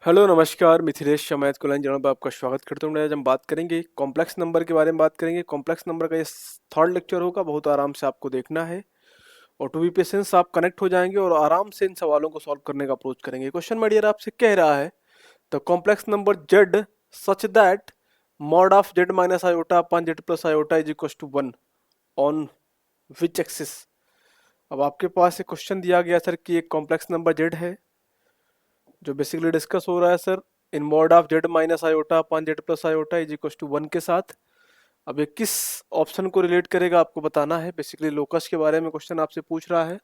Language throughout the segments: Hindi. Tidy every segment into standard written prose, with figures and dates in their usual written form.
हेलो नमस्कार, मिथिलेश शमायत कुलाइन जनाब आपका स्वागत करता हूँ। आज हम बात करेंगे कॉम्प्लेक्स नंबर के बारे में बात करेंगे। कॉम्प्लेक्स नंबर का ये थर्ड लेक्चर होगा, बहुत आराम से आपको देखना है और टू बी पेशेंस आप कनेक्ट हो जाएंगे और आराम से इन सवालों को सॉल्व करने का अप्रोच करेंगे। क्वेश्चन माय डियर आपसे कह रहा है the complex number Z such that mod of Z minus iota upon Z plus iota is equal to 1 on which axis. अब आपके पास एक क्वेश्चन दिया गया सर कि एक कॉम्प्लेक्स नंबर जेड है जो बेसिकली डिस्कस हो रहा है sir in mod of Z minus iota upon Z plus iota is equal to 1 के साथ। अब ये किस ऑप्शन को रिलेट करेगा आपको बताना है। बेसिकली लोकस के बारे में क्वेश्चन आपसे पूछ रहा है।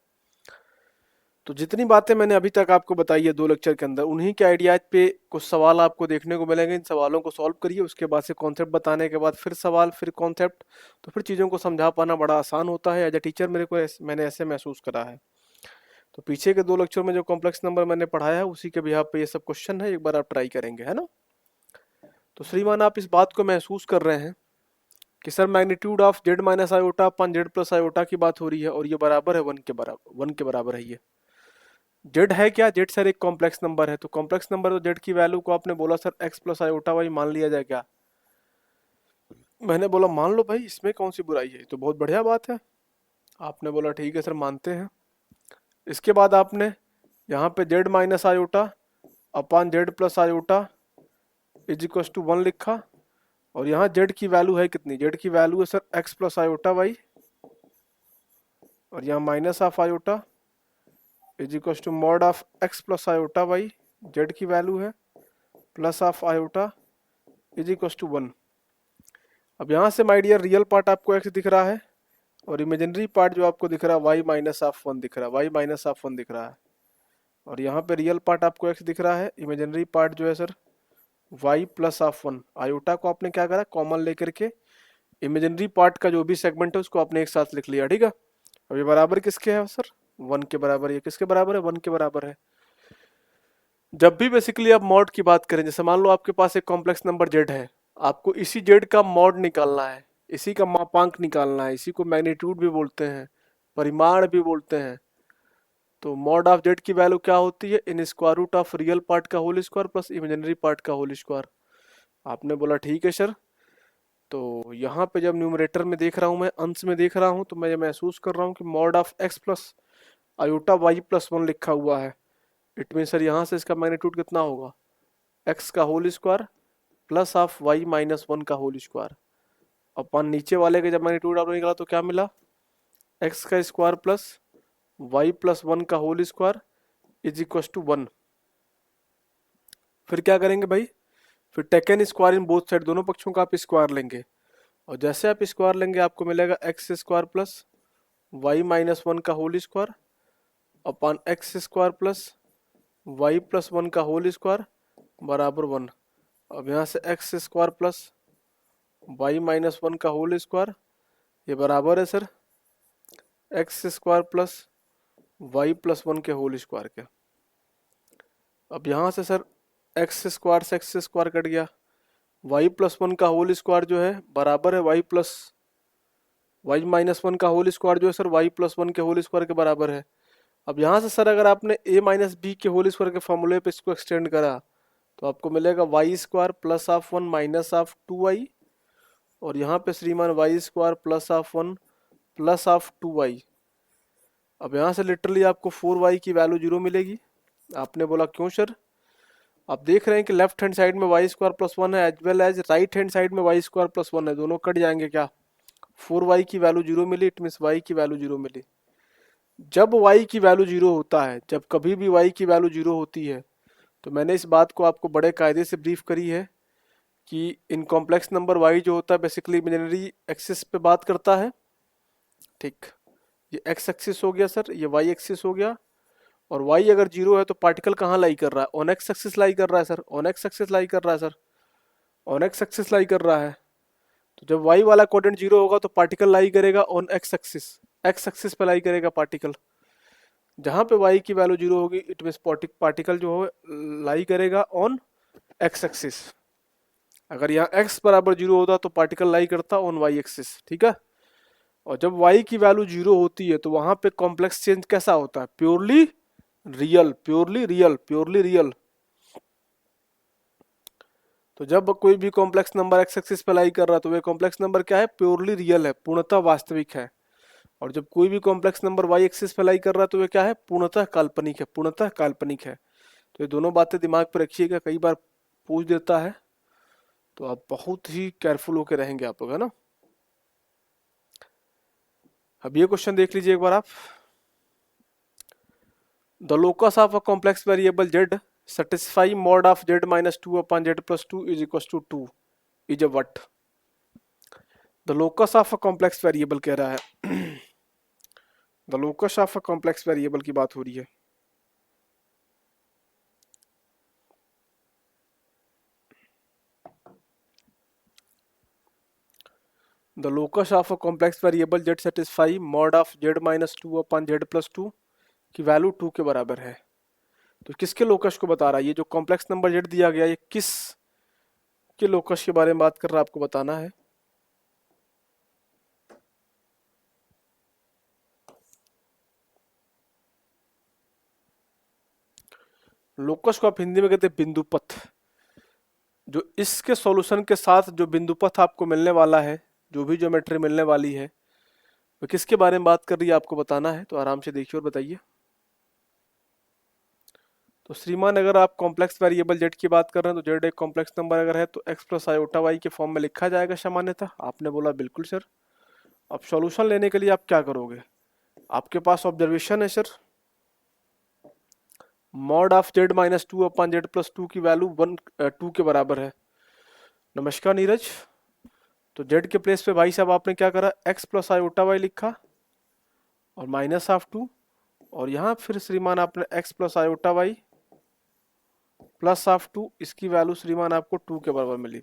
तो जितनी बातें मैंने अभी तक आपको बताई है 2 लेक्चर के अंदर, उन्हीं के आइडियाज पे कुछ सवाल आपको देखने को मिलेंगे। इन सवालों को सॉल्व करिए, उसके बाद से कॉन्सेप्ट बताने के बाद फिर सवाल फिर कॉन्सेप्ट, तो फिर चीज़ों को समझा पाना बड़ा आसान होता है। एज ए टीचर मैंने ऐसे महसूस करा है। तो पीछे के 2 लेक्चर में जो कॉम्प्लेक्स नंबर मैंने पढ़ाया है उसी के बिहाफ पे ये सब क्वेश्चन है, एक बार आप ट्राई करेंगे, है ना। तो श्रीमान आप इस बात को महसूस कर रहे हैं कि sir magnitude of Z minus iota upon Z plus iota की बात हो रही है और ये बराबर है 1 के बराबर है। ये जेड है क्या? जेड सर एक कॉम्प्लेक्स नंबर है, तो कॉम्प्लेक्स नंबर तो जेड की वैल्यू को आपने बोला sir x plus iota Y मान लिया जाए क्या? मैंने बोला मान लो भाई, इसमें कौन सी बुराई है, तो बहुत बढ़िया बात है। आपने बोला ठीक है सर मानते हैं। इसके बाद आपने यहाँ पे Z minus iota upon Z plus iota is equal to 1 लिखा और यहाँ जेड की वैल्यू है कितनी? जेड की वैल्यू है sir x plus iota Y और यहाँ minus of iota is equal to mod of x plus iota Y. Z की वैल्यू है plus of iota is equal to 1। अब यहाँ से माय डियर रियल पार्ट आपको एक्स दिख रहा है और इमेजिनरी पार्ट जो आपको दिख रहा है वाई माइनस ऑफ 1 दिख रहा है, वाई माइनस ऑफ 1 दिख रहा है। और यहाँ पे रियल पार्ट आपको एक्स दिख रहा है, इमेजिनरी पार्ट जो है सर वाई प्लस ऑफ 1। आयोटा को आपने क्या करा, कॉमन लेकर के इमेजिनरी पार्ट का जो भी सेगमेंट है उसको आपने एक साथ लिख लिया, ठीक है। अब ये बराबर किसके है सर? 1 के बराबर। ये किसके बराबर है? 1 के बराबर है। जब भी बेसिकली आप मॉड की बात करें, जैसे मान लो आपके पास एक कॉम्प्लेक्स नंबर जेड है, आपको इसी जेड का मॉड निकालना है, इसी का मापांक निकालना है, इसी को मैग्नीट्यूड भी बोलते हैं, परिमाण भी बोलते हैं। तो मॉड ऑफ जेड की वैल्यू क्या होती है? इन square root of real part का whole square plus imaginary part का होल स्क्वायर। आपने बोला ठीक है सर। तो यहाँ पे जब न्यूमरेटर में देख रहा हूँ, मैं अंश में देख रहा हूँ, तो मैं ये महसूस कर रहा हूँ कि mod of x plus iota Y plus 1 लिखा हुआ है। इट मीन सर यहाँ से इसका मैग्नीट्यूड कितना होगा? एक्स का whole square plus of Y minus 1 का होल स्क्वायर अपन नीचे वाले के जब मैग्नीट्यूड आपने निकाला तो क्या मिला? एक्स का स्क्वायर प्लस वाई प्लस 1 का whole square is equal to 1। फिर क्या करेंगे भाई? फिर taken square in both side, दोनों पक्षों का आप स्क्वायर लेंगे और जैसे आप स्क्वायर लेंगे आपको मिलेगा x square plus y minus 1 का whole square upon x square plus y plus 1 का होल स्क्वायर बराबर 1। अब यहाँ से x square plus y minus 1 का होल स्क्वायर ये बराबर है sir x square plus y plus 1 के होल स्क्वायर के। अब यहाँ से सर एक्स स्क्वायर से एक्स स्क्वायर कट गया, वाई प्लस 1 का होल स्क्वायर जो है बराबर है वाई माइनस 1 का होल स्क्वायर जो है सर वाई प्लस 1 के होल स्क्वायर के बराबर है। अब यहाँ से सर अगर आपने ए माइनस बी के होल स्क्वायर के फॉर्मूले पे इसको एक्सटेंड करा तो आपको मिलेगा y square plus of 1 minus of 2y और यहाँ पे श्रीमान y square plus of 1 plus of 2y। अब यहाँ से लिटरली आपको 4y की वैल्यू 0 मिलेगी। आपने बोला क्यों सर? आप देख रहे हैं कि लेफ्ट हैंड साइड में वाई स्क्वायर प्लस 1 है as well as right hand side में वाई स्क्वायर प्लस 1 है, दोनों कट जाएंगे क्या? 4y की वैल्यू 0 मिली, इट मीन्स y की वैल्यू 0 मिली। जब y की वैल्यू 0 होता है, जब कभी भी y की वैल्यू 0 होती है, तो मैंने इस बात को आपको बड़े कायदे से ब्रीफ करी है कि इन कॉम्प्लेक्स नंबर y जो होता है बेसिकली इमेजिनरी एक्सिस पे बात करता है, ठीक। ये x एक्सिस हो गया सर, ये y एक्सिस हो गया और y अगर 0 है तो पार्टिकल कहाँ लाई कर रहा है? ऑन x एक्सिस लाई कर रहा है सर, ऑन x एक्सिस लाई कर रहा है सर, ऑन x एक्सिस लाई कर रहा है। तो जब y वाला कोऑर्डिनेट 0 होगा तो पार्टिकल लाई करेगा ऑन x एक्सिस पे लाई करेगा पार्टिकल। जहां पे y की वैल्यू 0 होगी इट मीन पार्टिकल जो है लाई करेगा ऑन x एक्सिस। अगर यहाँ x बराबर 0 होता तो पार्टिकल लाई करता ऑन y एक्सिस, ठीक है। और जब y की वैल्यू 0 होती है तो वहां पे कॉम्प्लेक्स चेंज कैसा होता है? Purely real, purely real, purely real. तो जब कोई भी कॉम्प्लेक्स नंबर एक्स एक्सिस पे लाई कर रहा है तो वह कॉम्प्लेक्स नंबर क्या है, प्योरली रियल है, पूर्णतः वास्तविक है। और जब कोई भी कॉम्प्लेक्स नंबर वाई एक्सिस पे लाई कर रहा है तो वह क्या है, पूर्णतः काल्पनिक है, पूर्णतः काल्पनिक है। तो ये दोनों बातें दिमाग पर रखिएगा, कई बार पूछ देता है, तो आप बहुत ही केयरफुल होकर रहेंगे आप लोग, है ना। अब ये क्वेश्चन देख लीजिए एक बार आप। The locus of a complex variable Z satisfy mod of z minus 2 upon z plus 2 is equals to 2 is a what? The locus of a complex variable कह रहा है। The locus of a complex variable की बात हो रही है। The locus of a complex variable Z satisfy mod of Z minus two upon Z plus two की वैल्यू 2 के बराबर है। तो किसके लोकस को बता रहा है, ये जो कॉम्प्लेक्स नंबर जेड दिया गया ये किस के लोकस के बारे में बात कर रहा है, आपको बताना है। लोकस को आप हिंदी में कहते हैं बिंदुपथ। जो इसके सॉल्यूशन के साथ जो बिंदुपथ आपको मिलने वाला है, जो भी ज्योमेट्री मिलने वाली है, वो किसके बारे में बात कर रही है आपको बताना है। तो आराम से देखिए और बताइए। तो श्रीमान अगर आप कॉम्प्लेक्स वेरिएबल जेड की बात कर रहे हैं तो जेड एक कॉम्प्लेक्स नंबर अगर है तो एक्स प्लस आयोटा वाई के फॉर्म में लिखा जाएगा सामान्यतः। आपने बोला बिल्कुल सर। अब सॉल्यूशन लेने के लिए आप क्या करोगे, आपके पास ऑब्जर्वेशन है sir, mod of Z minus two upon Z plus two की वैल्यू 2 के बराबर है। नमस्कार नीरज। तो जेड के प्लेस पे भाई साहब आपने क्या करा, एक्स प्लस आयोटा वाई लिखा और माइनस ऑफ 2, और यहाँ फिर श्रीमान आपने x plus iota Y plus of 2, इसकी वैल्यू श्रीमान आपको 2 के बराबर मिली।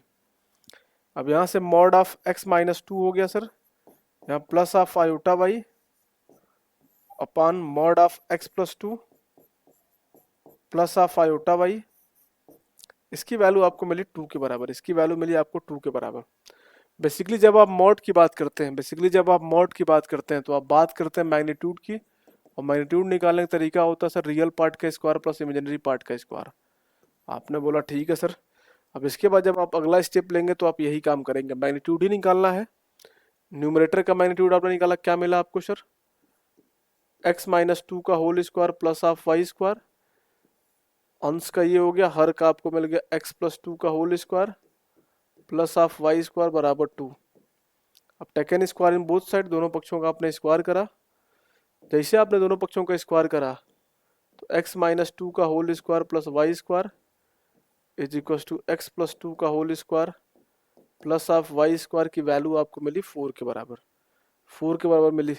अब यहाँ से मॉड ऑफ एक्स माइनस 2 हो गया सर, यहाँ plus of iota y upon mod of x plus 2 plus of iota y, इसकी वैल्यू आपको मिली 2 के बराबर, इसकी वैल्यू मिली आपको 2 के बराबर। बेसिकली जब आप मॉड की बात करते हैं, तो आप बात करते हैं मैग्नीट्यूड की, और मैग्नीट्यूड निकालने का तरीका होता है सर रियल पार्ट का स्क्वायर प्लस इमेजिनरी पार्ट का स्क्वायर। आपने बोला ठीक है सर। अब इसके बाद जब आप अगला स्टेप लेंगे तो आप यही काम करेंगे, मैग्नीट्यूड ही निकालना है। न्यूमरेटर का मैग्नीट्यूड आपने निकाला, क्या मिला आपको सर, एक्स माइनस 2 का whole square plus of y square, अंश का ये हो गया, हर का आपको मिल गया एक्स प्लस 2 का whole square plus of y square बराबर 2। अब taken square in both side, दोनों पक्षों का आपने स्क्वायर करा। जैसे आपने दोनों पक्षों का स्क्वायर करा तो एक्स माइनस 2 का whole square plus y square is equal to x plus 2 का whole square plus of y square की वैल्यू आपको मिली 4 के बराबर, 4 के बराबर मिली।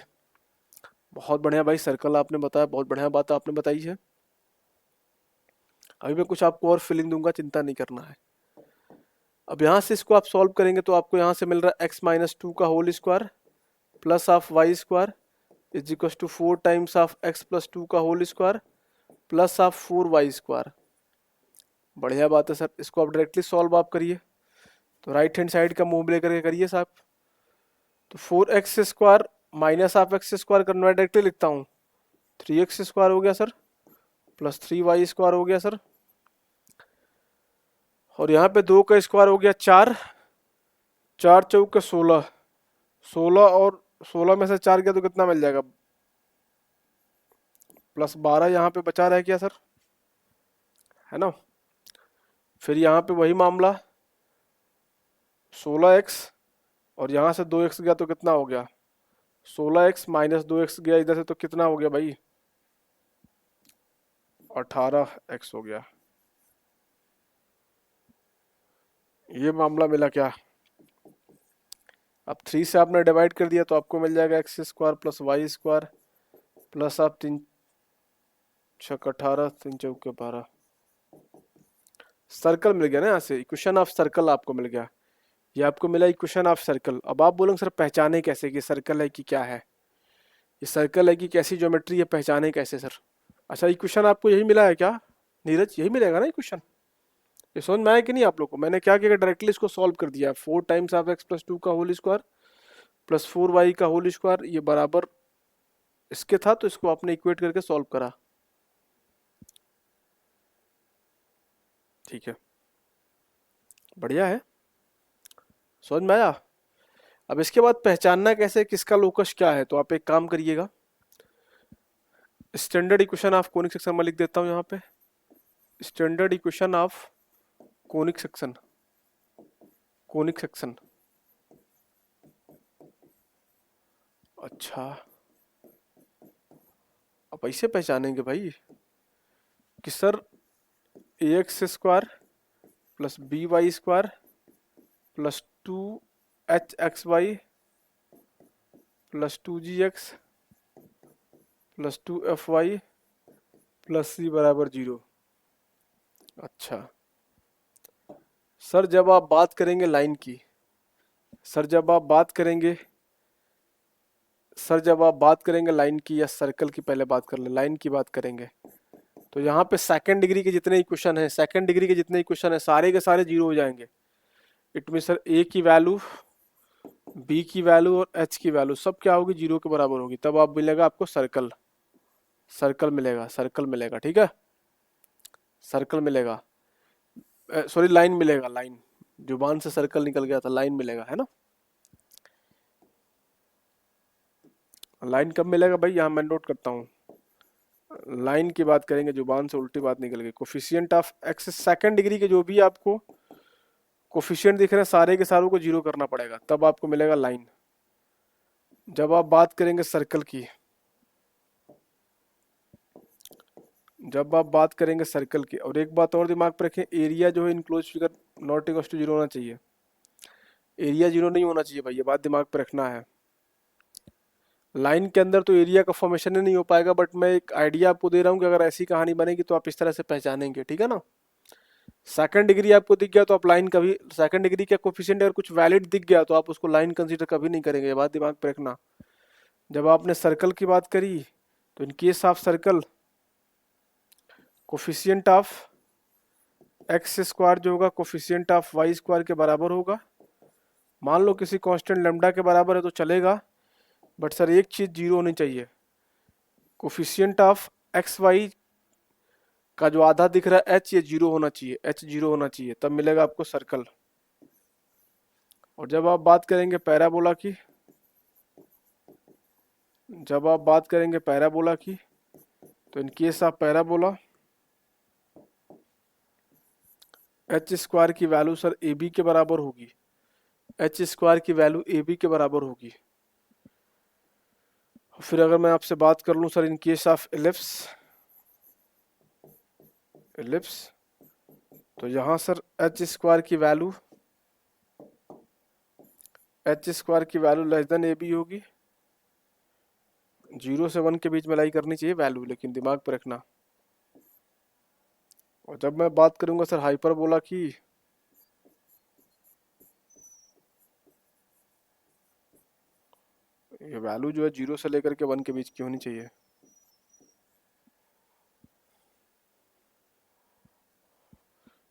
बहुत बढ़िया भाई, सर्कल आपने बताया, बहुत बढ़िया बात आपने बताई है। अभी मैं कुछ आपको और फिलिंग दूंगा, चिंता नहीं करना है। अब यहाँ से इसको आप सॉल्व करेंगे तो आपको यहाँ से मिल रहा है एक्स माइनस 2 का whole square plus of y square is equal to 4 times of x plus 2 का whole square plus of 4 y square. बढ़िया बात है सर, इसको आप डायरेक्टली सॉल्व आप करिए, तो राइट हैंड साइड का मूव लेकर के करिए साहब। तो 4x square minus of x square करना डायरेक्टली लिखता हूँ, 3x स्क्वायर हो गया सर प्लस 3y स्क्वायर हो गया सर, और यहाँ पे 2 का स्क्वायर हो गया 4, 4 चौक का 16, 16 और 16 में से 4 गया तो कितना मिल जाएगा, प्लस 12 यहाँ पे बचा रह गया सर, है ना। फिर यहाँ पे वही मामला 16x, और यहाँ से 2x गया तो कितना हो गया, 16x माइनस 2x गया इधर से तो कितना हो गया भाई, 18x हो गया। ये मामला मिला क्या। अब 3 से आपने डिवाइड कर दिया तो आपको मिल जाएगा x square plus y square plus आप 3 छक 18 3 चौके 12, सर्कल मिल गया ना, यहाँ से इक्वेशन ऑफ सर्कल आपको मिल गया। ये आपको मिला इक्वेशन ऑफ सर्कल। अब आप बोलोगे सर पहचाने कैसे कि सर्कल है कि क्या है, ये सर्कल है कि कैसी ज्योमेट्री है, पहचाने कैसे सर। अच्छा इक्वेशन आपको यही मिला है क्या नीरज, यही मिलेगा ना इक्वेशन, ये समझ में आया कि नहीं आप लोग को। मैंने क्या किया, डायरेक्टली इसको सॉल्व कर दिया, 4 टाइम्स ऑफ एक्स प्लस 2 का होल स्क्वायर प्लस 4y का होल स्क्वायर, ये बराबर इसके था तो इसको आपने इक्वेट करके सॉल्व करा, ठीक है। बढ़िया है, समझ में आया। अब इसके बाद पहचानना कैसे किसका लोकस क्या है, तो आप एक काम करिएगा, standard equation of conic section में लिख देता हूँ यहाँ पे, standard equation of conic section, conic section. अच्छा, अब ऐसे पहचानेंगे भाई कि sir a x square plus b y square plus 2 HXY plus 2GX plus 2FY plus C बराबर 0। अच्छा सर, जब आप बात करेंगे लाइन की, सर जब आप बात करेंगे, सर जब आप बात करेंगे लाइन की या सर्कल की, पहले बात कर ले, लाइन की बात करेंगे, तो यहाँ पे सेकंड डिग्री के जितने इक्वेशन हैं, सेकंड डिग्री के जितने इक्वेशन हैं सारे के सारे जीरो हो जाएंगे। इट मीन सर ए की वैल्यू, बी की वैल्यू और एच की वैल्यू सब क्या होगी, जीरो के बराबर होगी। तब आप मिलेगा आपको सर्कल, सर्कल मिलेगा, सर्कल मिलेगा, ठीक है, सर्कल मिलेगा, सॉरी लाइन मिलेगा, लाइन, जुबान से सर्कल निकल गया था, लाइन मिलेगा, है ना। लाइन कब मिलेगा भाई, यहाँ मैं नोट करता हूँ, लाइन की बात करेंगे, जुबान से उल्टी बात निकल गई। Coefficient of x, second degree के जो भी आपको कोफिशिएंट दिख रहे हैं सारे के सारों को जीरो करना पड़ेगा, तब आपको मिलेगा लाइन। जब आप बात करेंगे सर्कल की, जब आप बात करेंगे सर्कल की, और एक बात और दिमाग पर रखें, एरिया जो है enclose figure not equal to zero होना चाहिए, एरिया जीरो नहीं होना चाहिए भाई, ये बात दिमाग पर रखना है। लाइन के अंदर तो एरिया का फॉर्मेशन ही नहीं हो पाएगा, बट मैं एक आइडिया आपको दे रहा हूँ कि अगर ऐसी कहानी बनेगी तो आप इस तरह से पहचानेंगे, ठीक है ना। सेकंड डिग्री आपको दिख गया तो आप लाइन कभी, सेकंड डिग्री का कोफिशिएंट अगर कुछ वैलिड दिख गया तो आप उसको लाइन कंसीडर कभी नहीं करेंगे, ये बात दिमाग पे रखना। जब आपने सर्कल की बात करी, तो इन case of circle coefficient of x square जो होगा कोफिशिएंट ऑफ वाई स्क्वायर के बराबर होगा। मान लो किसी कांस्टेंट लेमडा के बराबर है तो चलेगा, बट सर एक चीज जीरो होनी चाहिए, कोफिशिएंट ऑफ एक्स वाई का जो आधा दिख रहा है एच, ये जीरो होना चाहिए, एच जीरो होना चाहिए, तब मिलेगा आपको सर्कल। और जब आप बात करेंगे पैराबोला की, जब आप बात करेंगे पैराबोला की, तो इन case of parabola H square की वैल्यू सर ए बी के बराबर होगी, एच स्क्वायर की वैल्यू ए बी के बराबर होगी। फिर अगर मैं आपसे बात कर लूं sir in case of ellipse, ellipse, तो यहां सर एच स्क्वायर की वैल्यू, एच स्क्वायर की value less than a b होगी, 0 से 1 के बीच में लाई करनी चाहिए वैल्यू, लेकिन दिमाग पर रखना। और जब मैं बात करूंगा सर हाइपरबोला की, ये वैल्यू जो है 0 से लेकर के 1 के बीच की होनी चाहिए।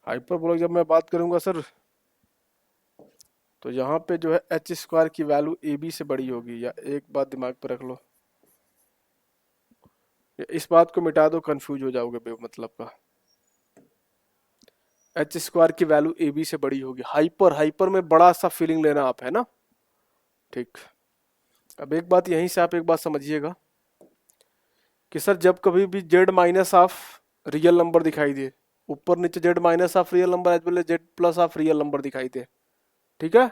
हाइपरबोला जब मैं बात करूंगा सर, तो यहाँ पे जो है एच स्क्वायर की वैल्यू ए बी से बड़ी होगी, या एक बात दिमाग पर रख लो, इस बात को मिटा दो, कंफ्यूज हो जाओगे बेमतलब का। एच स्क्वायर की वैल्यू ए बी से बड़ी होगी, हाइपर, हाइपर में बड़ा सा फीलिंग लेना आप, है ना, ठीक। अब एक बात यहीं से आप एक बात समझिएगा कि सर जब कभी भी z minus of real number दिखाई दे, ऊपर नीचे z minus of real number as well as z plus of real number दिखाई दे, ठीक है,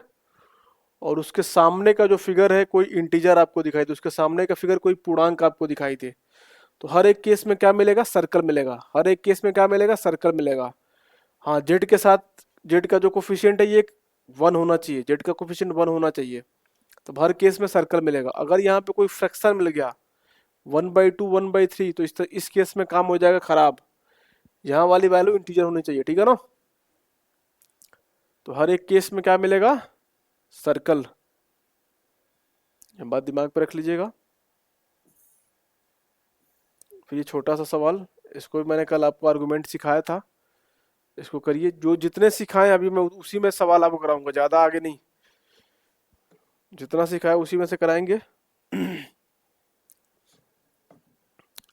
और उसके सामने का जो फिगर है कोई इंटीजर आपको दिखाई दे, उसके सामने का फिगर कोई पूर्णांक आपको दिखाई दे, तो हर एक केस में क्या मिलेगा, सर्कल मिलेगा, हर एक केस में क्या मिलेगा, सर्कल मिलेगा। हाँ, जेड के साथ, जेड का जो कोफिशिएंट है ये 1 होना चाहिए, जेड का कोफिशिएंट 1 होना चाहिए, तो हर केस में सर्कल मिलेगा। अगर यहाँ पे कोई फ्रैक्शन मिल गया 1/2 1/3, तो इस केस में काम हो जाएगा खराब, यहाँ वाली वैल्यू इंटीजर होनी चाहिए, ठीक है ना। तो हर एक केस में क्या मिलेगा, सर्कल, ये बात दिमाग पे रख लीजिएगा। फिर ये छोटा सा सवाल, इसको भी मैंने कल आपको आर्गुमेंट सिखाया था, इसको करिए, जो जितने सिखाए अभी मैं उसी में सवाल आपको कराऊंगा, ज्यादा आगे नहीं, जितना सिखाया उसी में से कराएंगे।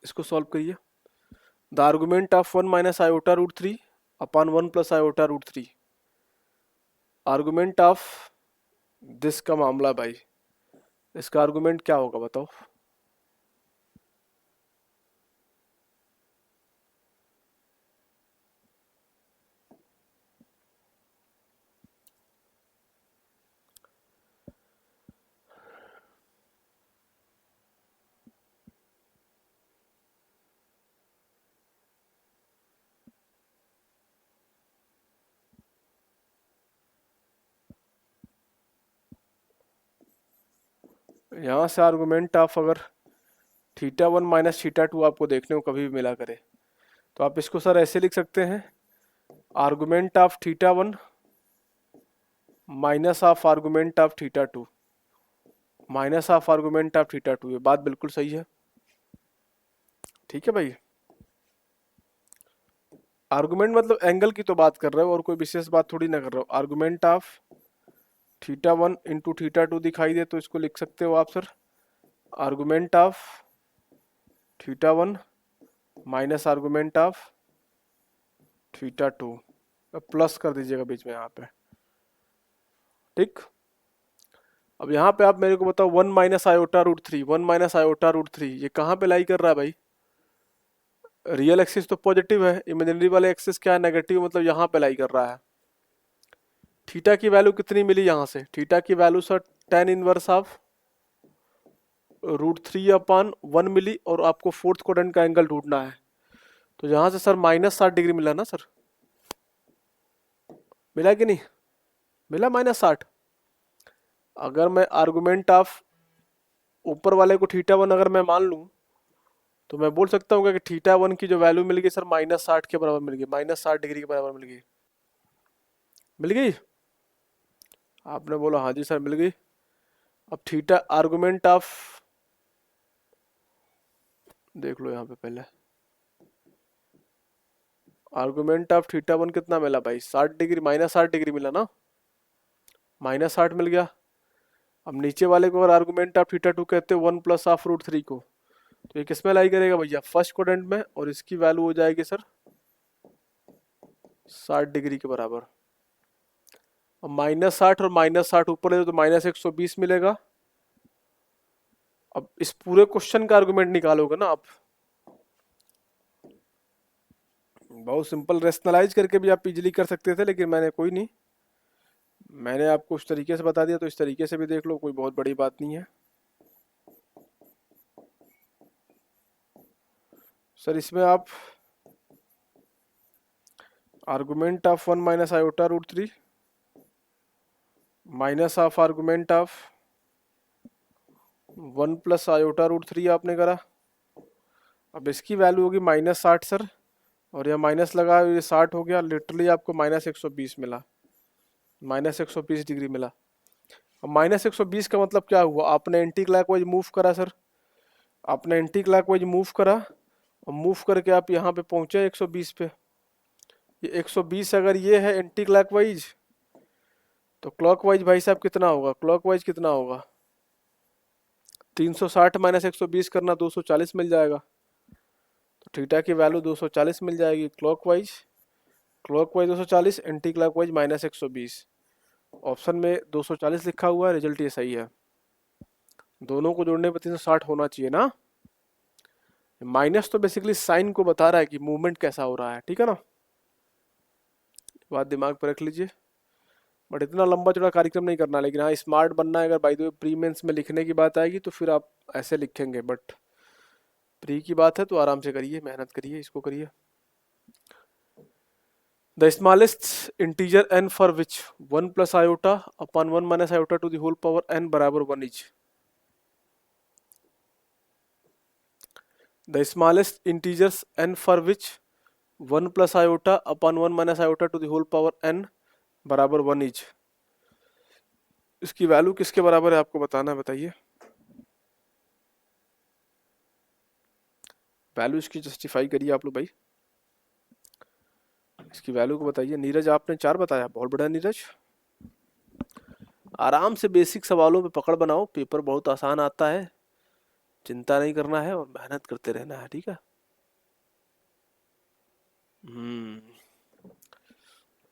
इसको सॉल्व करिए। The argument of 1 minus iota root 3 upon 1 plus iota root 3, argument of this का मामला भाई, इसका आर्गुमेंट क्या होगा बताओ। यहाँ से आर्गुमेंट ऑफ अगर theta one minus theta two आपको देखने को कभी भी मिला करे, तो आप इसको सर ऐसे लिख सकते हैं, argument of theta one minus of argument of theta two, minus of argument of theta two. ये बात बिल्कुल सही है, ठीक है भाई। आर्गुमेंट मतलब एंगल की तो बात कर रहे हो, और कोई विशेष बात थोड़ी ना कर रहे हो। Argument of theta one into theta two दिखाई दे तो इसको लिख सकते हो आप sir, argument of theta one minus argument of theta two, plus कर दीजिएगा बीच में यहाँ पे, ठीक। अब यहाँ पे आप मेरे को बताओ, one minus iota root three, one minus iota root three, ये कहाँ पे लाई कर रहा है भाई। रियल एक्सिस तो पॉजिटिव है, इमेजिनरी वाले एक्सिस क्या है, नेगेटिव, मतलब यहाँ पे लाई कर रहा है। थीटा की वैल्यू कितनी मिली यहाँ से, थीटा की value sir tan inverse of root three upon one मिली, और आपको फोर्थ क्वाड्रेंट का एंगल ढूंढना है, तो यहाँ से सर -60 डिग्री मिला ना सर, मिला कि नहीं, मिला -60। अगर मैं आर्गुमेंट ऑफ ऊपर वाले को थीटा वन अगर मैं मान लूँ, तो मैं बोल सकता हूँ कि थीटा वन की जो वैल्यू मिल गई सर -60 के बराबर मिल गई, -60 डिग्री के बराबर मिल गई, मिल गई। आपने बोला हाँ जी सर मिल गई। अब थीटा आर्गुमेंट ऑफ, देख लो यहाँ पे पहले, आर्गुमेंट ऑफ थीटा वन कितना मिला भाई, 60 डिग्री, -60 डिग्री मिला ना, -60 मिल गया। अब नीचे वाले को अगर आर्गुमेंट ऑफ थीटा टू कहते हो one plus of root three को, तो ये किस में लाई करेगा भैया, फर्स्ट क्वाड्रेंट में, और इसकी वैल्यू हो जाएगी सर 60 डिग्री के बराबर। अब -60 और -60 ऊपर ले तो -120 मिलेगा। अब इस पूरे क्वेश्चन का आर्गुमेंट निकालोगे ना आप, बहुत सिंपल, रेशनलाइज करके भी आप इजीली कर सकते थे, लेकिन मैंने कोई नहीं, मैंने आपको उस तरीके से बता दिया, तो इस तरीके से भी देख लो, कोई बहुत बड़ी बात नहीं है सर। इसमें आप argument of one minus iota root three minus of argument of one plus iota root three आपने करा। अब इसकी वैल्यू होगी -60 सर, और यह माइनस लगा, ये 60 हो गया, लिटरली आपको -120 मिला, -120 डिग्री मिला। अब -120 का मतलब क्या हुआ, आपने एंटी क्लॉकवाइज मूव करा सर, आपने एंटी क्लॉकवाइज मूव करा, और मूव करके आप यहाँ पे पहुंचे 120 पे। ये 120 अगर ये है एंटी क्लॉकवाइज, तो क्लॉकवाइज भाई साहब कितना होगा, क्लॉकवाइज कितना होगा, 360 माइनस 120 करना 240 मिल जाएगा, तो थीटा की वैल्यू 240 मिल जाएगी clockwise, clockwise 240, anti clockwise -120। Option में 240 लिखा हुआ है, रिजल्ट ये सही है। दोनों को जोड़ने पर 360 होना चाहिए ना। माइनस तो बेसिकली साइन को बता रहा है कि मूवमेंट कैसा हो रहा है, ठीक है ना, बात दिमाग पर रख लीजिए। बट इतना लंबा चौड़ा कार्यक्रम नहीं करना, लेकिन हाँ स्मार्ट बनना है। अगर by the way pre mains में लिखने की बात आएगी तो फिर आप ऐसे लिखेंगे, बट प्री की बात है तो आराम से करिए, मेहनत करिए, इसको करिए। The smallest integer n for which 1 plus iota upon 1 minus iota to the whole power n बराबर 1 इज। The smallest integers n for which 1 plus iota upon 1 minus iota to the whole power n बराबर 1 इज। इसकी वैल्यू किसके बराबर है आपको बताना है, बताइए। वैल्यू इसकी जस्टिफाई करिए आप लोग भाई, इसकी वैल्यू को बताइए। नीरज आपने 4 बताया, बहुत बड़ा नीरज। आराम से बेसिक सवालों पे पकड़ बनाओ, पेपर बहुत आसान आता है, चिंता नहीं करना है और मेहनत करते रहना है, ठीक है।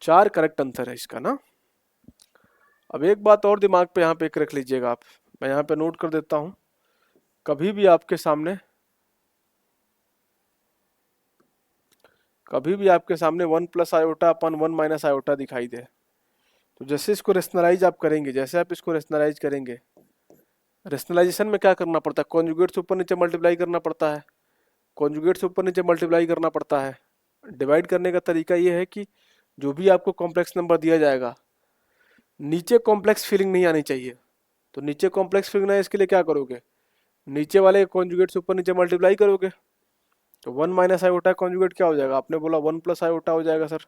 4 करेक्ट आंसर है इसका ना। अब एक बात और दिमाग पे यहाँ पे एक रख लीजिएगा आप, मैं यहाँ पे नोट कर देता हूँ। कभी भी आपके सामने वन प्लस आयोटा अपन वन माइनस आयोटा दिखाई दे, तो जैसे इसको रेशनलाइज आप करेंगे, जैसे आप इसको रेशनलाइज करेंगे, रेशनलाइजेशन में क्या करना पड़ता है, कॉन्जुगेट से ऊपर नीचे मल्टीप्लाई करना पड़ता है, कॉन्जुगेट से ऊपर नीचे मल्टीप्लाई करना पड़ता है। डिवाइड करने का तरीका ये है कि जो भी आपको कॉम्प्लेक्स नंबर दिया जाएगा, नीचे कॉम्प्लेक्स फीलिंग नहीं आनी चाहिए। तो नीचे कॉम्प्लेक्स फीलिंग ना, इसके लिए क्या करोगे, नीचे वाले कॉन्जुगेट से ऊपर नीचे मल्टीप्लाई करोगे। तो वन माइनस आयोटा कॉन्जुगेट क्या हो जाएगा, आपने बोला वन प्लस आयोटा हो जाएगा सर,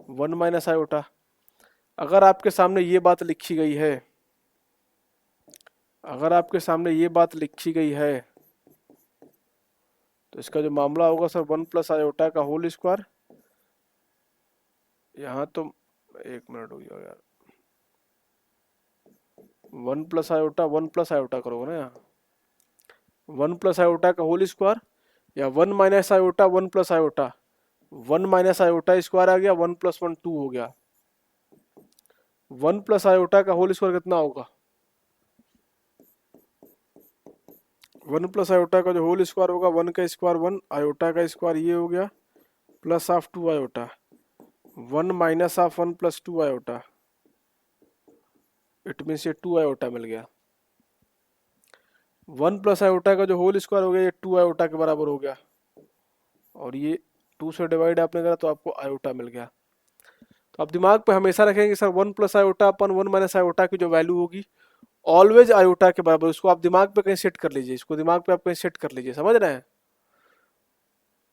वन माइनस आयोटा। अगर आपके सामने ये बात लिखी गई है, अगर आपके सामने ये बात लिखी गई है, तो इसका जो मामला होगा सर वन प्लस आयोटा का होल स्क्वायर। यहाँ तो एक मिनट हो गया यार, वन प्लस आयोटा करोगे ना, यहाँ वन प्लस आयोटा का होल स्क्वायर, या one minus iota one plus iota, one minus iota square आ गया, वन प्लस वन टू हो गया। वन प्लस आयोटा का होल स्क्वायर कितना होगा, वन प्लस आयोटा का जो होल स्क्वायर होगा, वन का स्क्वायर वन, आयोटा का स्क्वायर ये हो गया, plus of two iota, one minus of one plus two iota, it means ये टू आयोटा मिल गया। वन प्लस आयोटा का जो होल स्क्वायर हो गया, ये टू आयोटा के बराबर हो गया, और ये टू से डिवाइड आपने करा तो आपको आयोटा मिल गया। तो आप दिमाग पे हमेशा रखेंगे सर वन प्लस आयोटा अपन वन माइनस आयोटा की जो वैल्यू होगी ऑलवेज आयोटा के बराबर। उसको आप दिमाग पे कहीं सेट कर लीजिए, इसको दिमाग पे आप कहीं सेट कर लीजिए, समझ रहे हैं,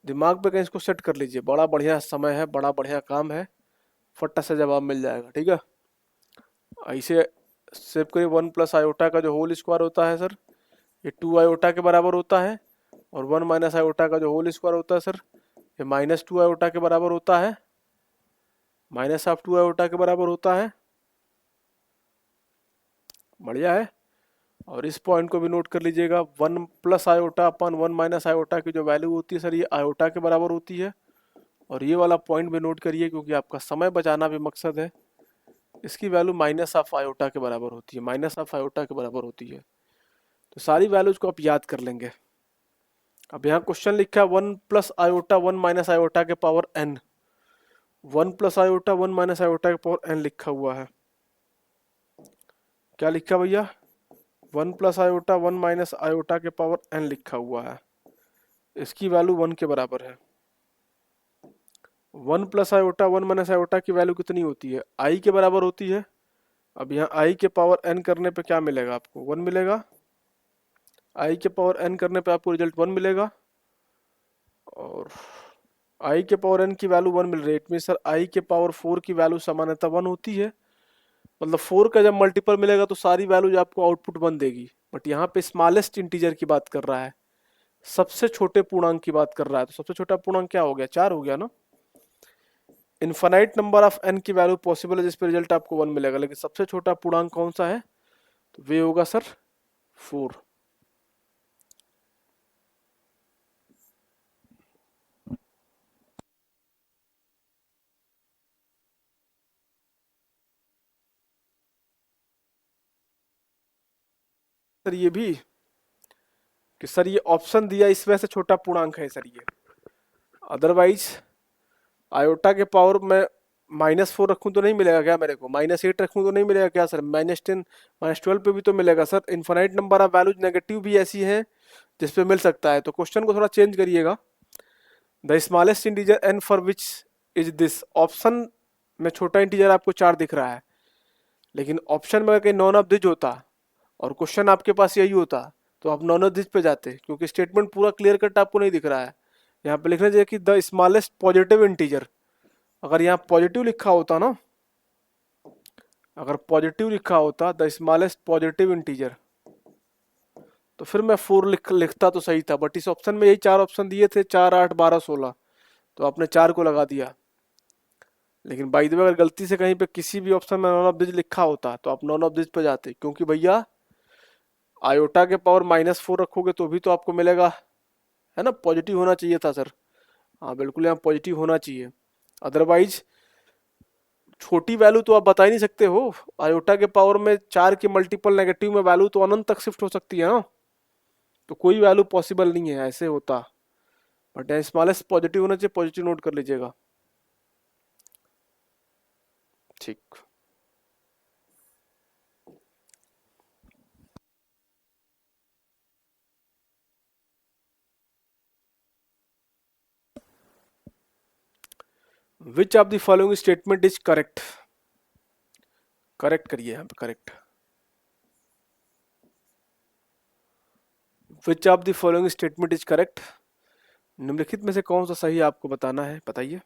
दिमाग पे कहीं इसको सेट कर लीजिए। बड़ा बढ़िया समय है, बड़ा बढ़िया काम है, फट्टा से जवाब मिल जाएगा, ठीक है। ऐसे सेव करिए, वन प्लस आयोटा का जो होल स्क्वायर होता है सर, ये टू आयोटा के बराबर होता है, और वन माइनस आयोटा का जो होल स्क्वायर होता है सर, ये माइनस टू आयोटा के बराबर होता है, माइनस ऑफ टू आयोटा के बराबर होता है। बढ़िया है। और इस पॉइंट को भी नोट कर लीजिएगा, वन प्लस आयोटा अपन वन माइनस आयोटा की जो वैल्यू होती है सर, ये आयोटा के बराबर होती है। और ये वाला पॉइंट भी नोट करिए, क्योंकि आपका समय बचाना भी मकसद है। इसकी वैल्यू माइनस ऑफ आयोटा के बराबर होती है, माइनस ऑफ आयोटा के बराबर होती है। तो सारी वैल्यूज को आप याद कर लेंगे। अब यहाँ क्वेश्चन लिखा है one plus iota one minus iota के power n, one plus iota one minus iota के पावर एन लिखा हुआ है। क्या लिखा भैया, one plus iota one minus iota के पावर एन लिखा हुआ है। इसकी वैल्यू वन के बराबर है। One plus iota one minus iota की वैल्यू कितनी होती है, आई के बराबर होती है। अब यहाँ आई के पावर एन करने पे क्या मिलेगा आपको, वन मिलेगा। आई के पावर एन करने पे आपको रिजल्ट वन मिलेगा, और आई के पावर एन की वैल्यू वन मिल रही है। इट मीन सर आई के पावर फोर की वैल्यू सामान्यतः वन होती है। मतलब फोर का जब मल्टीपल मिलेगा तो सारी वैल्यूज आपको आउटपुट वन देगी। बट यहाँ पे स्मॉलेस्ट इंटीजर की बात कर रहा है, सबसे छोटे पूर्णांक की बात कर रहा है। तो सबसे छोटा पूर्णांक क्या हो गया, चार हो गया ना। इनफाइनाइट नंबर ऑफ एन की वैल्यू पॉसिबल है जिस पे रिजल्ट आपको वन मिलेगा, लेकिन सबसे छोटा पूर्णांक कौन सा है, तो वे होगा सर फोर। सर ये भी कि सर ये ऑप्शन दिया इस वजह से छोटा पूर्णांक है सर ये, अदरवाइज आयोटा के पावर में माइनस फोर रखूँ तो नहीं मिलेगा क्या मेरे को, माइनस एट रखूँ तो नहीं मिलेगा क्या sir, minus ten minus twelve पे भी तो मिलेगा sir. Infinite number of values negative भी ऐसी है जिसपे मिल सकता है। तो क्वेश्चन को थोड़ा चेंज करिएगा, the smallest integer n for which is this. Option में छोटा इंटीजर आपको चार दिख रहा है, लेकिन ऑप्शन में अगर कहीं नॉन ऑफ दिस होता और क्वेश्चन आपके पास यही होता तो आप नॉन ऑफ दिस पे जाते, क्योंकि स्टेटमेंट पूरा क्लियर कट आपको नहीं दिख रहा है। यहाँ पे लिखना चाहिए कि द स्मॉलेस्ट पॉजिटिव इंटीजर। अगर यहाँ पॉजिटिव लिखा होता ना, अगर पॉजिटिव लिखा होता द स्मॉलेस्ट पॉजिटिव इंटीजर, तो फिर मैं फोर लिखता तो सही था। बट इस ऑप्शन में यही चार ऑप्शन दिए थे, 4 8 12 16, तो आपने चार को लगा दिया। लेकिन बाय द वे अगर गलती से कहीं पे किसी भी ऑप्शन में नॉन ऑफ दिस लिखा होता तो आप नॉन ऑफ दिस पे जाते, क्योंकि भैया आयोटा के पावर माइनस फोर रखोगे तो भी तो आपको मिलेगा, है ना, पॉजिटिव होना चाहिए था सर। हाँ बिल्कुल, यहाँ पॉजिटिव होना चाहिए, अदरवाइज छोटी वैल्यू तो आप बता ही नहीं सकते हो। आयोटा के पावर में 4 की मल्टीपल नेगेटिव में वैल्यू तो अनंत तक शिफ्ट हो सकती है ना, तो कोई वैल्यू पॉसिबल नहीं है, ऐसे होता। बट स्मॉलेस्ट पॉजिटिव होना चाहिए, पॉजिटिव नोट कर लीजिएगा। ठीक। Which of the following statement is correct, correct करिए यहाँ पे, correct. Which of the following statement is correct, निम्नलिखित में से कौन सा सही आपको बताना है, बताइए।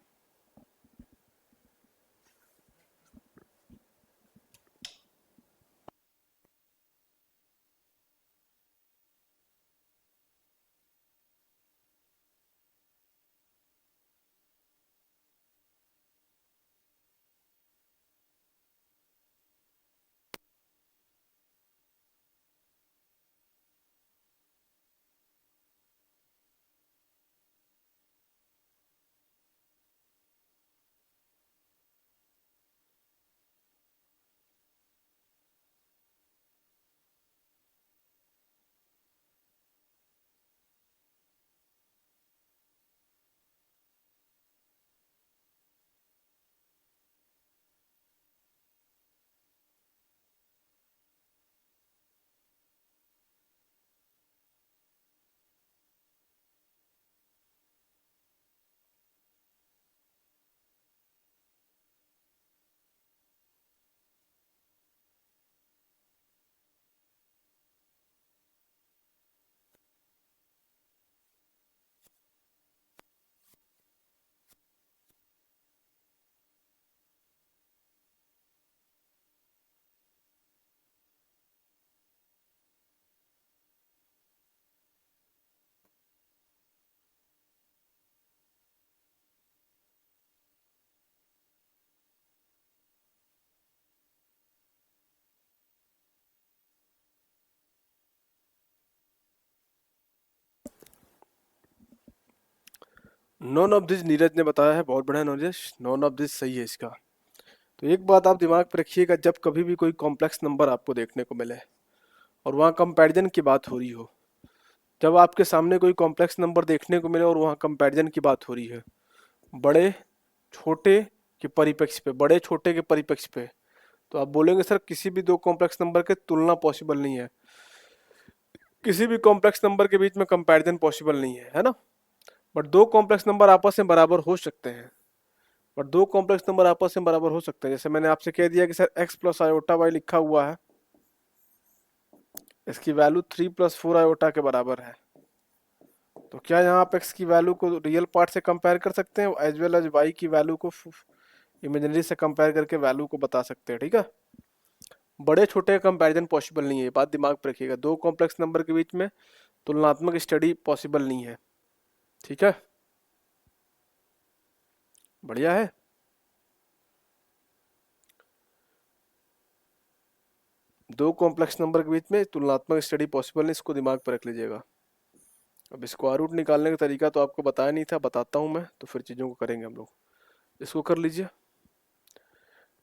नॉन ऑफ दिस, नीरज ने बताया है, बहुत बढ़िया नॉलेज, नॉन ऑफ दिस सही है इसका। तो एक बात आप दिमाग पे रखिएगा, जब कभी भी कोई कॉम्प्लेक्स नंबर आपको देखने को मिले और वहाँ कंपैरिजन की बात हो रही हो, जब आपके सामने कोई कॉम्प्लेक्स नंबर देखने को मिले और वहाँ कंपैरिजन की बात हो रही है, बड़े छोटे के परिप्रेक्ष्य पे, बड़े छोटे के परिप्रेक्ष्य पे, तो आप बोलेंगे सर किसी भी दो कॉम्प्लेक्स नंबर के तुलना पॉसिबल नहीं है, किसी भी कॉम्प्लेक्स नंबर के बीच में कंपैरिजन पॉसिबल नहीं है ना। बट दो कॉम्प्लेक्स नंबर आपस में बराबर हो सकते हैं, बट दो कॉम्प्लेक्स नंबर आपस में बराबर हो सकते हैं। जैसे मैंने आपसे कह दिया कि sir x plus iota y लिखा हुआ है, इसकी वैल्यू 3 + 4 आयोटा के बराबर है, तो क्या यहाँ आप x की वैल्यू को रियल पार्ट से कंपेयर कर सकते हैं, एज वेल एज y की वैल्यू को इमेजिनरी से कंपेयर करके वैल्यू को बता सकते हैं, ठीक है। बड़े छोटे का कंपैरिजन पॉसिबल नहीं है, ये बात दिमाग पे रखिएगा। दो कॉम्प्लेक्स नंबर के बीच में तुलनात्मक स्टडी पॉसिबल नहीं है, ठीक है। बढ़िया है। दो कॉम्प्लेक्स नंबर के बीच में तुलनात्मक स्टडी पॉसिबल नहीं, इसको दिमाग पर रख लीजिएगा। अब स्क्वायर रूट निकालने का तरीका तो आपको बताया नहीं था, बताता हूँ मैं, तो फिर चीज़ों को करेंगे हम लोग। इसको कर लीजिए।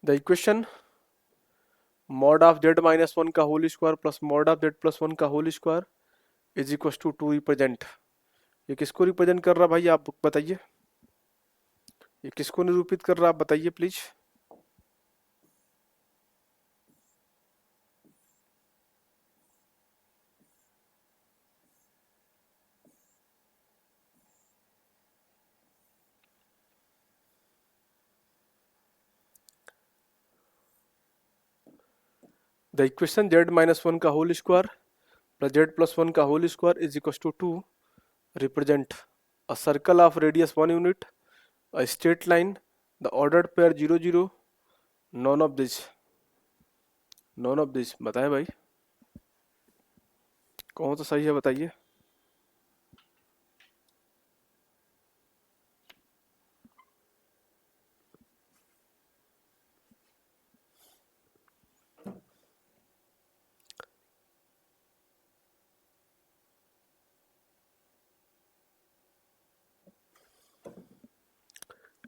The equation mod of z-1 का whole square plus mod of z+1 का whole square is equal to 2 represent, ये किसको रिप्रेजेंट कर रहा भाई, आप बताइए, ये किसको निरूपित कर रहा, आप बताइए प्लीज। द इक्वेशन z-1 का होल स्क्वायर प्लस z+1 का whole square is equal to 2 represent a circle of radius 1 unit, a straight line, the ordered pair 0 0, none of this, none of this। बताएं भाई कौन सा सही है, बताइए।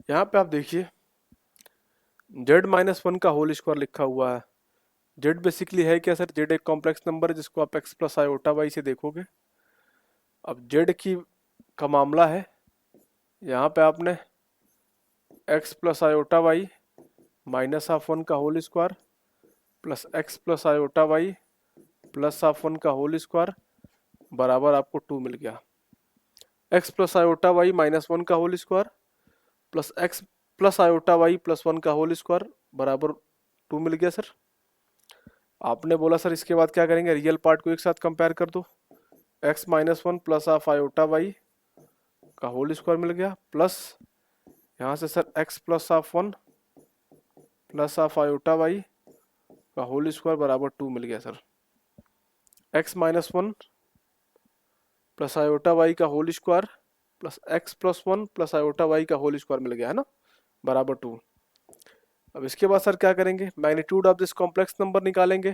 यहाँ पे आप देखिए, जेड माइनस वन का होल स्क्वायर लिखा हुआ है। जेड बेसिकली है क्या सर? जेड एक कॉम्प्लेक्स नंबर है जिसको आप एक्स प्लस आयोटा वाई से देखोगे। अब जेड की का मामला है, यहाँ पे आपने x plus iota y minus half one का whole square plus x plus iota Y plus half one का होल स्क्वायर बराबर आपको 2 मिल गया। X plus iota y minus one का whole square plus x plus iota Y plus one का होल स्क्वायर बराबर 2 मिल गया सर। आपने बोला सर इसके बाद क्या करेंगे, रियल पार्ट को एक साथ कंपेयर कर दो। X minus one plus half iota y का होल स्क्वायर मिल गया प्लस यहाँ से sir x plus half one plus half iota y का होल स्क्वायर बराबर 2 मिल गया sir. X minus one plus iota y का whole square plus x plus one plus iota y का होल स्क्वायर मिल गया है ना, बराबर 2। अब इसके बाद सर क्या करेंगे, magnitude of this complex number निकालेंगे।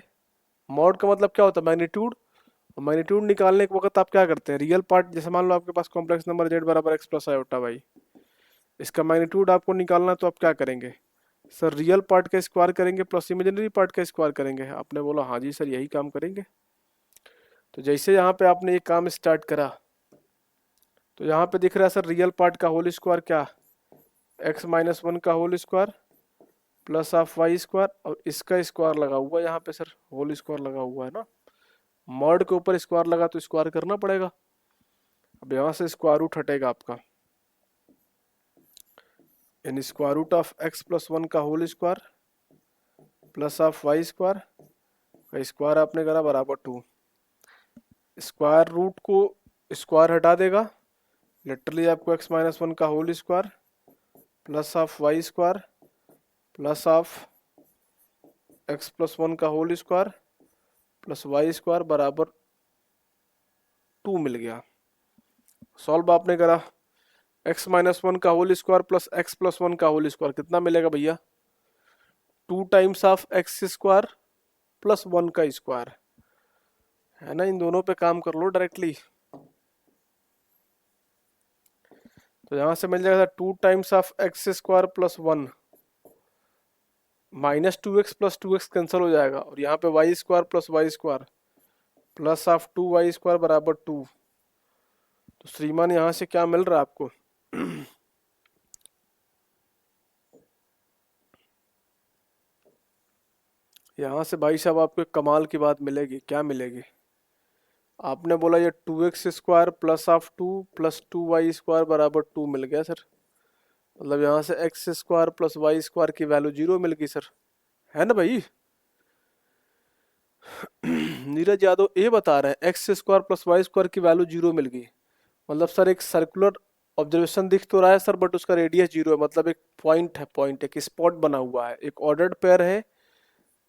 मॉड का मतलब क्या होता है, मैग्नीट्यूड। और मैग्नीट्यूड निकालने के वक्त आप क्या करते हैं, रियल पार्ट, जैसे मान लो आपके पास कॉम्प्लेक्स नंबर जेड बराबर एक्स प्लस आयोटा वाई, इसका मैग्नीट्यूड आपको निकालना है तो आप क्या करेंगे सर, रियल पार्ट का स्क्वायर करेंगे प्लस इमेजिनरी पार्ट का स्क्वायर करेंगे। आपने बोला हाँ जी सर यही काम करेंगे। तो जैसे यहाँ पे आपने ये काम स्टार्ट करा तो यहाँ पे दिख रहा है सर रियल पार्ट का होल स्क्वायर क्या, एक्स माइनस वन का whole square plus half y square और इसका स्क्वायर लगा हुआ है यहाँ पे सर, होल स्क्वायर लगा हुआ है ना। मॉड के ऊपर स्क्वायर लगा तो स्क्वायर करना पड़ेगा। अब यहाँ से स्क्वायर रूट हटेगा आपका, इन square root of x plus one का whole square plus of y square का स्क्वायर आपने करा बराबर 2। स्क्वायर रूट को स्क्वायर हटा देगा, लिटरली आपको एक्स माइनस वन का whole square plus of y square plus of x plus one का whole square plus y square बराबर 2 मिल गया। सॉल्व आपने करा, एक्स माइनस वन का whole square plus x plus one का होल स्क्वायर कितना मिलेगा भैया, 2 times of x square plus one का स्क्वायर है ना। इन दोनों पे काम कर लो डायरेक्टली। तो यहां से मिल जाएगा 2 times of x square plus one minus 2x plus 2x cancel हो जाएगा और यहाँ पे y square plus y square plus of 2y square बराबर 2। तो श्रीमान यहाँ से क्या मिल रहा है आपको यहाँ से भाई साहब आपको एक कमाल की बात मिलेगी। क्या मिलेगी, आपने बोला ये 2x square plus of 2 plus 2y square बराबर 2 मिल गया सर। मतलब यहाँ से x square plus y square की वैल्यू 0 मिल गई सर, है ना भाई। नीरज यादव ये बता रहे हैं x square plus y square की वैल्यू 0 मिल गई। मतलब सर एक सर्कुलर ऑब्जर्वेशन दिख तो रहा है सर, बट उसका रेडियस 0 है। मतलब एक पॉइंट है, पॉइंट एक स्पॉट बना हुआ है, एक ऑर्डर्ड पेयर है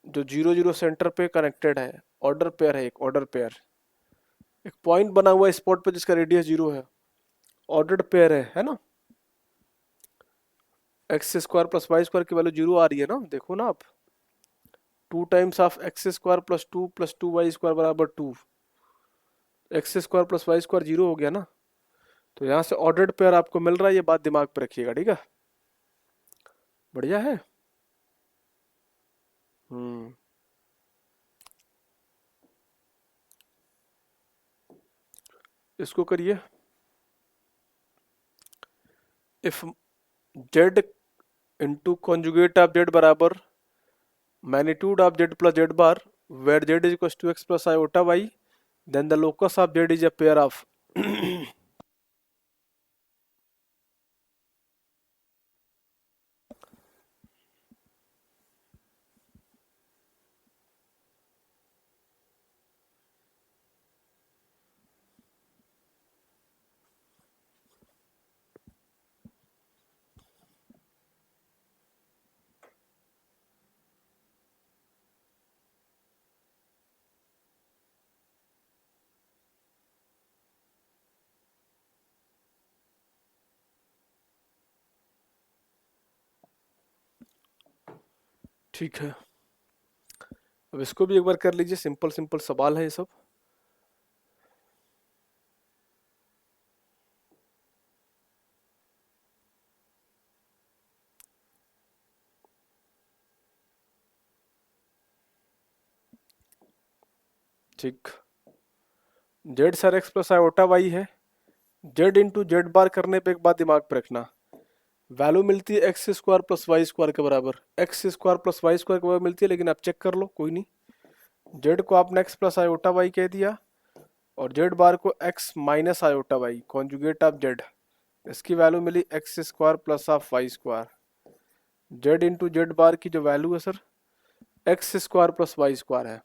जो 0 0 सेंटर पे कनेक्टेड है। ऑर्डर पेयर है, एक ऑर्डर पेयर, एक पॉइंट बना हुआ है स्पॉट पे जिसका रेडियस 0 है, ऑर्डर्ड पेयर है ना। X square plus y square की वैल्यू 0 आ रही है ना, देखो ना आप। 2 times of x square plus two y square बराबर 2, x square plus y square 0 हो गया ना। तो यहाँ से ऑर्डर्ड पेयर आपको मिल रहा है, ये बात दिमाग पे रखिएगा, ठीक है। बढ़िया है। हम्म, इसको करिए। If z into conjugate of z बराबर magnitude of z plus z bar where z is equal to x plus iota y then the locus of z is a pair of ठीक है, अब इसको भी एक बार कर लीजिए, सिंपल सिंपल सवाल है ये सब। ठीक। Z sir x plus iota y है। जेड इंटू जेड बार करने पे एक बात दिमाग पे रखना, वैल्यू मिलती है x square plus y square के बराबर। X square plus y square के बराबर मिलती है, लेकिन आप चेक कर लो, कोई नहीं। जेड को आपने एक्स प्लस आयोटा वाई कह दिया और जेड बार को x minus iota y conjugate of z. इसकी वैल्यू मिली x square plus of y square. Z into z bar की जो वैल्यू है sir x square plus y square है।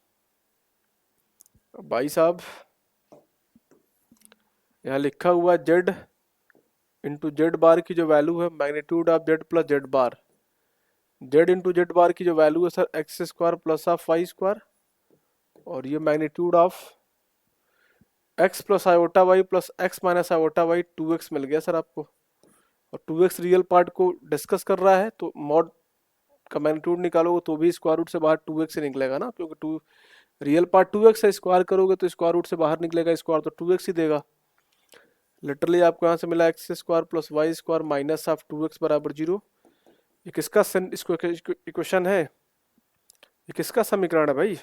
भाई साहब यहाँ लिखा हुआ जेड इंटू जेड बार की जो वैल्यू है magnitude of z plus z bar. Z into z bar की जो वैल्यू है sir x square plus of y square, और ये magnitude of x plus iota Y plus x minus iota y 2x मिल गया सर आपको। और 2x रियल पार्ट को डिस्कस कर रहा है, तो मॉड का मैग्नीट्यूड निकालोगे तो भी स्क्वायर रूट से बाहर 2x से निकलेगा ना, क्योंकि टू रियल पार्ट 2x है, स्क्वायर करोगे तो स्क्वायर रूट से बाहर निकलेगा, स्क्वायर तो 2x ही देगा। लिटरली आपको यहाँ से मिला x square plus y square minus of 2x बराबर 0। ये किसका इक्वेशन है, ये किसका समीकरण है भाई?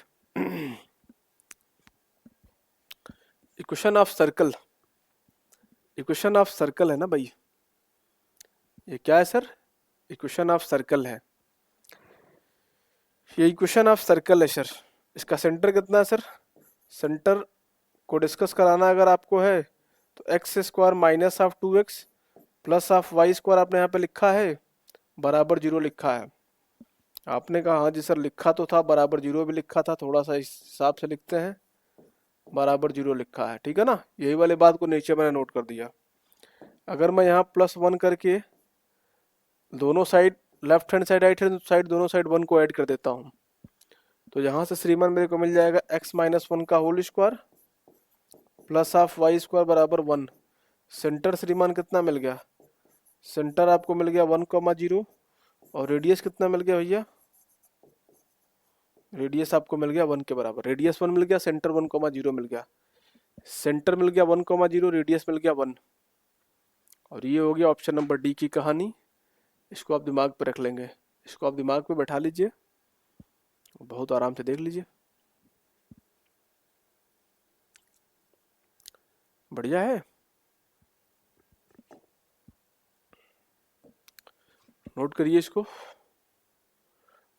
Equation of circle, equation of circle है ना भाई। ये क्या है सर? इक्वेशन ऑफ सर्कल है। ये इक्वेशन ऑफ सर्कल है सर। इसका सेंटर कितना है सर? सेंटर को डिस्कस कराना अगर आपको है तो x square minus of 2x plus of y square आपने यहाँ पे लिखा है, बराबर 0 लिखा है। आपने कहा हाँ जी सर लिखा तो था, बराबर 0 भी लिखा था, थोड़ा सा इस हिसाब से लिखते हैं, बराबर 0 लिखा है, ठीक है ना। यही वाली बात को नीचे मैंने नोट कर दिया। अगर मैं यहाँ +1 करके दोनों side, left hand side right hand side दोनों साइड 1 को ऐड कर देता हूँ, तो यहाँ से श्रीमान मेरे को मिल जाएगा x माइनस 1 का whole square plus of y square बराबर 1। सेंटर श्रीमान कितना मिल गया? सेंटर आपको मिल गया 1,0 और रेडियस कितना मिल गया भैया? रेडियस आपको मिल गया 1 के बराबर। रेडियस 1 मिल गया, सेंटर 1,0 मिल गया। सेंटर मिल गया 1,0, रेडियस मिल गया 1। और ये हो गया ऑप्शन नंबर डी की कहानी। इसको आप दिमाग पे रख लेंगे, इसको आप दिमाग पे बैठा लीजिए, बहुत आराम से देख लीजिए। बढ़िया है, नोट करिए इसको।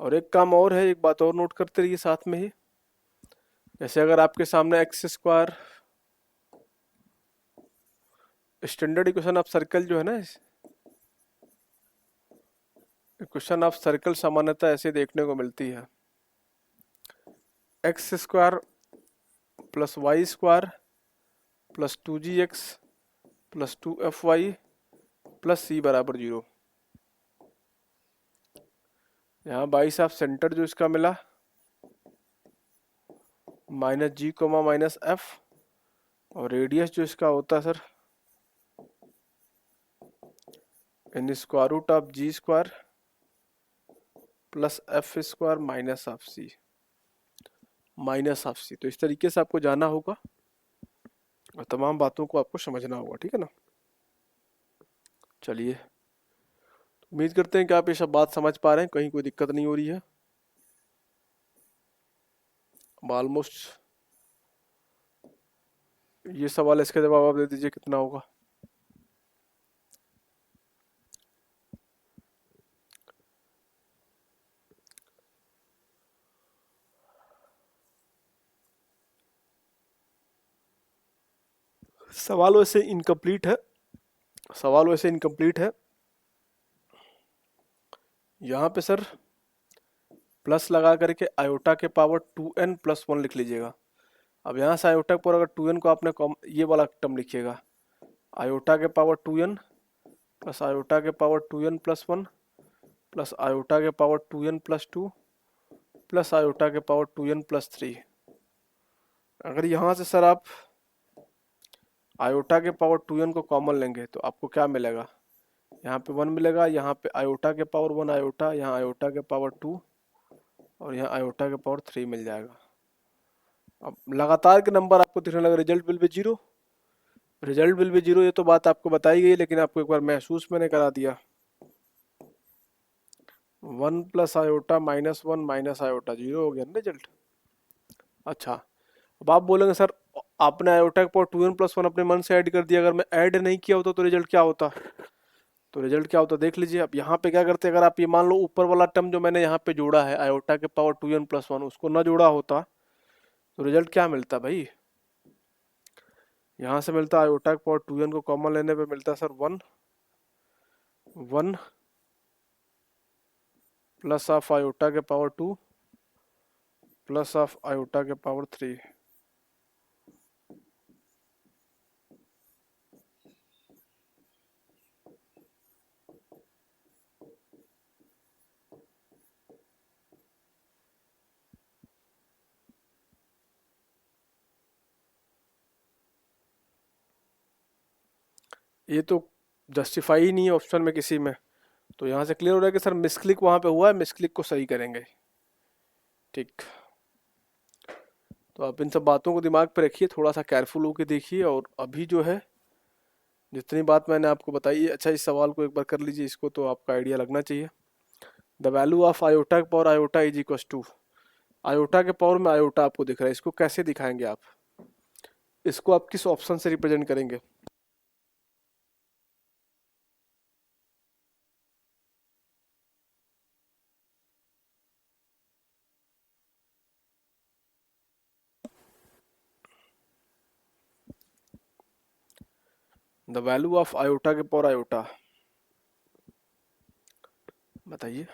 और एक काम और है, एक बात और नोट करते रहिए साथ में ही। जैसे अगर आपके सामने x square standard equation of circle जो है ना, इक्वेशन ऑफ सर्कल सामान्यतः ऐसे देखने को मिलती है, x square plus y square plus 2gx plus 2fy plus c बराबर 0। यहाँ बाई साहब सेंटर जो इसका मिला minus g comma minus f, और रेडियस जो इसका होता है सर इन square root of g square plus f square minus of c, minus of c. तो इस तरीके से आपको जाना होगा और तमाम बातों को आपको समझना होगा, ठीक है ना। चलिए, उम्मीद करते हैं कि आप ये सब बात समझ पा रहे हैं, कहीं कोई दिक्कत नहीं हो रही है। ऑलमोस्ट ये सवाल, इसके जवाब आप दे दीजिए कितना होगा। सवाल वैसे इनकम्प्लीट है, सवाल वैसे इनकम्प्लीट है। यहाँ पे सर प्लस लगा करके आयोटा के पावर 2n प्लस 1 लिख लीजिएगा। अब यहाँ से आयोटा पर अगर 2n को आपने ये वाला टर्म लिखिएगा, आयोटा के पावर 2n प्लस आयोटा के power 2n plus 1 plus iota के power 2n plus 2 plus iota के पावर 2n प्लस 3। अगर यहाँ से सर आप आयोटा के पावर 2n को कॉमन लेंगे तो आपको क्या मिलेगा? यहाँ पे 1 मिलेगा, यहाँ पे आयोटा के पावर 1 आयोटा, यहाँ आयोटा के पावर 2 और यहाँ आयोटा के पावर 3 मिल जाएगा। अब लगातार के नंबर आपको दिखने लगा, result will be 0, result will be 0, ये तो बात आपको बताई गई, लेकिन आपको एक बार महसूस मैंने करा दिया। 1 plus iota minus 1 minus iota 0 हो गया ना रिजल्ट। अच्छा, अब आप बोलेंगे सर आपने आयोटा के पावर 2n+1 अपने मन से ऐड कर दिया, अगर मैं ऐड नहीं किया होता तो रिजल्ट क्या होता? तो रिजल्ट क्या होता देख लीजिए। अब यहाँ पे क्या करते, अगर आप ये मान लो ऊपर वाला टर्म जो मैंने यहाँ पे जोड़ा है आयोटा के पावर 2n+1, उसको ना जोड़ा होता तो रिजल्ट क्या मिलता भाई? यहाँ से मिलता आयोटा के पावर 2n को कॉमन लेने पे मिलता सर 1 1 प्लस ऑफ आयोटा के पावर 2 प्लस ऑफ आयोटा के पावर 3। ये तो जस्टिफाई ही नहीं है ऑप्शन में किसी में। तो यहाँ से क्लियर हो रहा है कि सर मिसक्लिक वहाँ पे हुआ है, मिसक्लिक को सही करेंगे। ठीक, तो आप इन सब बातों को दिमाग पे रखिए, थोड़ा सा केयरफुल होके देखिए। और अभी जो है जितनी बात मैंने आपको बताई है, अच्छा इस सवाल को एक बार कर लीजिए, इसको तो आपका आइडिया लगना चाहिए। द वैल्यू ऑफ आयोटा के power iota is equal to, iota के पावर में आयोटा आपको दिख रहा है, इसको कैसे दिखाएंगे आप? इसको आप किस ऑप्शन से रिप्रेजेंट करेंगे? द वैल्यू ऑफ आयोटा के पावर आयोटा, बताइए।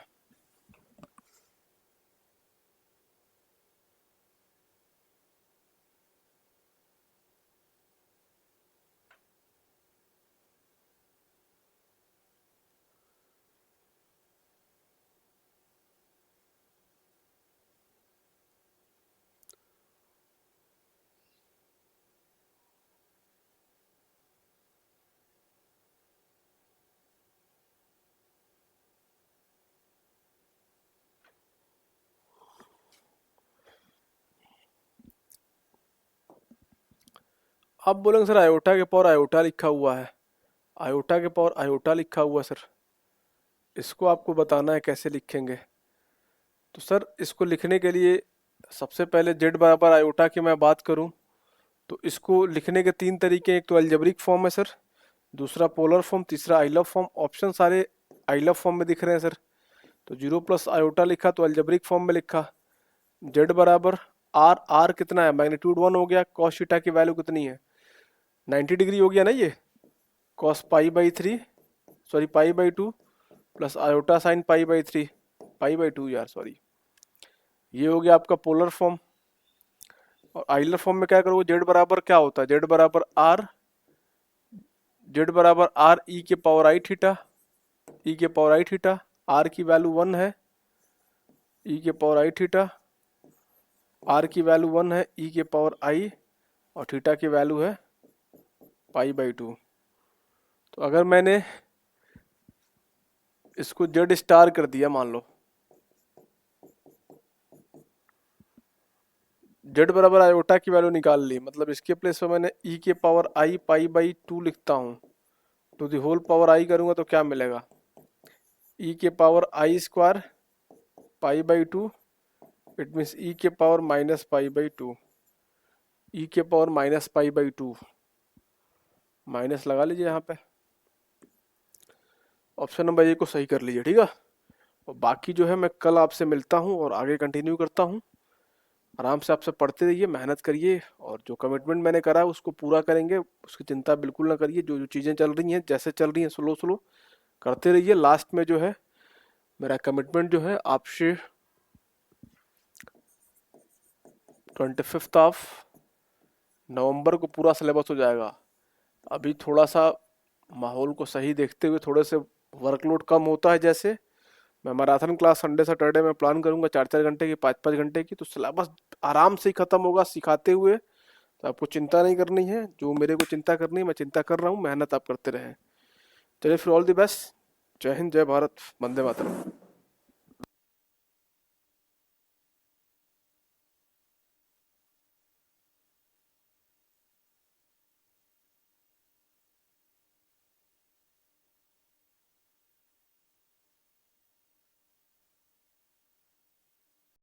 आप बोलेंगे सर आयोटा के पावर आयोटा लिखा हुआ है, आयोटा के पावर आयोटा लिखा हुआ है सर, इसको आपको बताना है कैसे लिखेंगे। तो सर इसको लिखने के लिए सबसे पहले जेड बराबर आयोटा की मैं बात करूं तो इसको लिखने के तीन तरीके हैं। एक तो अलजेब्रिक फॉर्म है सर, दूसरा पोलर फॉर्म, तीसरा आई लव फॉर्म। ऑप्शन सारे आई लव फॉर्म में दिख रहे हैं सर। तो 0+ आयोटा लिखा तो अलजेब्रिक फॉर्म में लिखा, जेड बराबर आर, आर कितना है, मैग्नीट्यूड 1 हो गया, कॉस थीटा की वैल्यू कितनी है, 90 डिग्री हो गया ना ये, cos π/3, sorry π/2 plus iota sine π/3, π/2 यार सॉरी। ये हो गया आपका पोलर फॉर्म। और आइलर फॉर्म में क्या करोगे, जेड बराबर क्या होता है, जेड बराबर आर, जेड बराबर आर ई के पावर आई थीटा, ई के पावर आई थीटा, आर की वैल्यू 1 है, ई के पावर आई थीटा, आर की वैल्यू 1 है, ई के पावर आई, और थीटा की वैल्यू है π/2। तो अगर मैंने इसको जेड स्टार कर दिया, मान लो जेड बराबर आयोटा की वैल्यू निकाल ली, मतलब इसके प्लेस पे मैंने ई के पावर आई π/2 लिखता हूँ, to the whole power i करूँगा तो क्या मिलेगा, ई के power i square π/2, it means e के पावर -π/2, ई के पावर -π/2, माइनस लगा लीजिए यहाँ पे, ऑप्शन नंबर ए को सही कर लीजिए। ठीक है, और बाकी जो है मैं कल आपसे मिलता हूँ और आगे कंटिन्यू करता हूँ। आराम से आपसे पढ़ते रहिए, मेहनत करिए, और जो कमिटमेंट मैंने करा है उसको पूरा करेंगे, उसकी चिंता बिल्कुल ना करिए। जो जो चीज़ें चल रही हैं, जैसे चल रही हैं, स्लो स्लो करते रहिए। लास्ट में जो है मेरा कमिटमेंट जो है आपसे 25 नवंबर को पूरा सिलेबस हो जाएगा। अभी थोड़ा सा माहौल को सही देखते हुए थोड़े से वर्कलोड कम होता है, जैसे मैं मैराथन क्लास संडे सैटरडे में प्लान करूंगा 4-4 घंटे की, 5-5 घंटे की, तो सिलेबस आराम से ही खत्म होगा सिखाते हुए। तो आपको चिंता नहीं करनी है, जो मेरे को चिंता करनी है मैं चिंता कर रहा हूँ, मेहनत आप करते रहें। चलिए फिर ऑल द बेस्ट, जय हिंद, जय भारत, वंदे मातरम।